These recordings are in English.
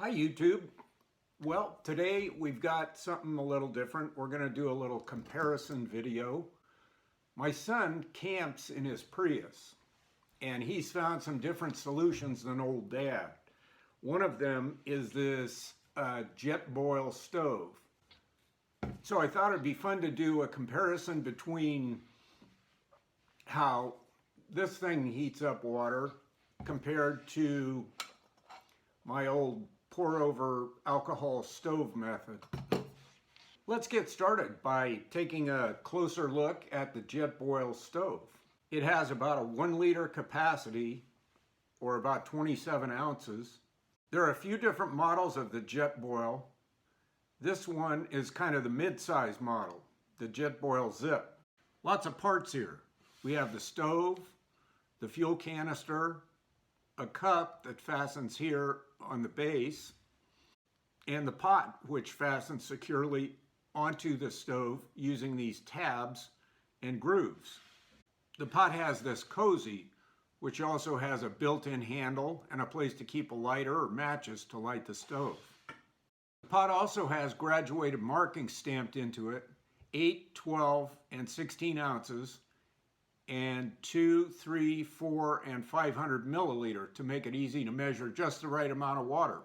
Hi YouTube. Well, today we've got something a little different. We're going to do a little comparison video. My son camps in his Prius and he's found some different solutions than old Dad. One of them is this JetBoil stove. So I thought it'd be fun to do a comparison between how this thing heats up water compared to my old pour over alcohol stove method. Let's get started by taking a closer look at the JetBoil stove. It has about a 1 liter capacity, or about 27 ounces. There are a few different models of the JetBoil. This one is kind of the mid-size model, the JetBoil Zip. Lots of parts here. We have the stove, the fuel canister, a cup that fastens here on the base, and the pot which fastens securely onto the stove using these tabs and grooves. The pot has this cozy, which also has a built-in handle and a place to keep a lighter or matches to light the stove. The pot also has graduated markings stamped into it, 8, 12, and 16 ounces, and 2, 3, 4, and 500 milliliter to make it easy to measure just the right amount of water.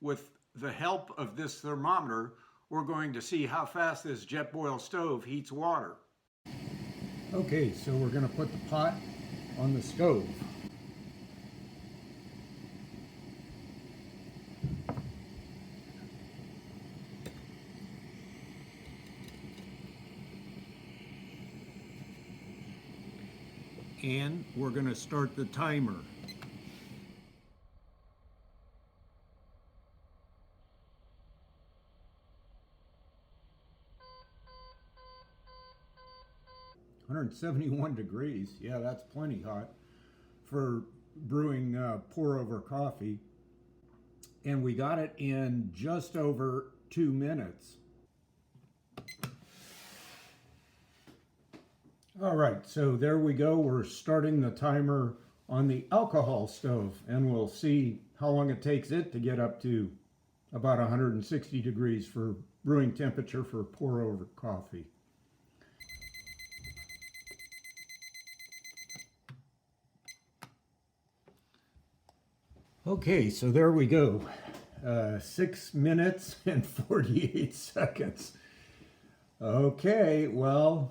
With the help of this thermometer, we're going to see how fast this JetBoil stove heats water. Okay, so we're going to put the pot on the stove. And we're going to start the timer. "171 degrees, yeah, that's plenty hot for brewing pour over coffee. And we got it in just over 2 minutes. All right, so there we go. We're starting the timer on the alcohol stove, and we'll see how long it takes it to get up to about 160 degrees for brewing temperature for pour over coffee. Okay, so there we go. 6 minutes and 48 seconds. Okay, well,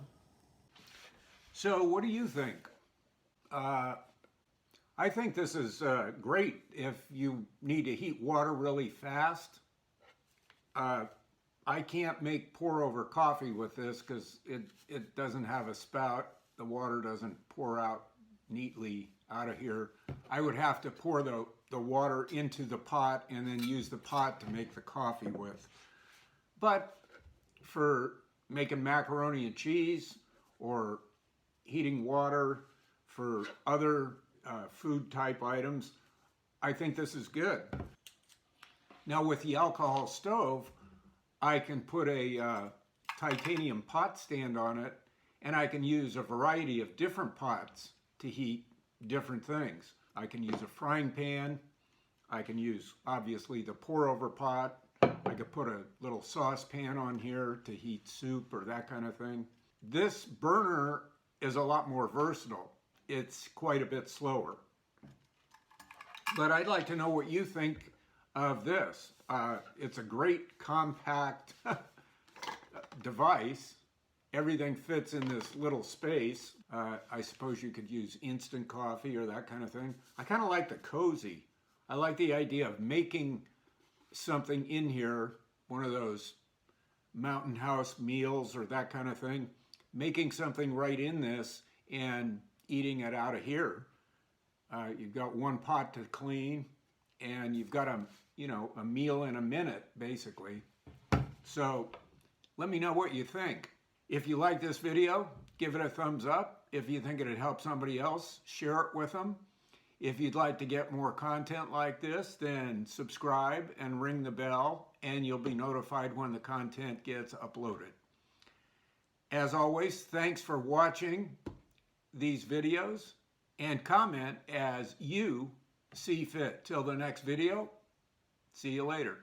so what do you think? I think this is great if you need to heat water really fast. I can't make pour over coffee with this because it doesn't have a spout. The water doesn't pour out neatly out of here. I would have to pour the water into the pot and then use the pot to make the coffee with. But for making macaroni and cheese or heating water for other food type items, I think this is good. Now with the alcohol stove, I can put a titanium pot stand on it, and I can use a variety of different pots to heat different things. I can use a frying pan. I can use, obviously, the pour over pot. I could put a little saucepan on here to heat soup or that kind of thing. This burner is a lot more versatile. It's quite a bit slower. But I'd like to know what you think of this. It's a great compact device. Everything fits in this little space. I suppose you could use instant coffee or that kind of thing. I kind of like the cozy. I like the idea of making something in here, one of those mountain house meals or that kind of thing, making something right in this and eating it out of here. You've got one pot to clean, and you've got a meal in a minute, basically. So let me know what you think. If you like this video, give it a thumbs up. If you think it'd help somebody else, share it with them. If you'd like to get more content like this, then subscribe and ring the bell, and you'll be notified when the content gets uploaded. As always, thanks for watching these videos, and comment as you see fit. Till the next video, See you later.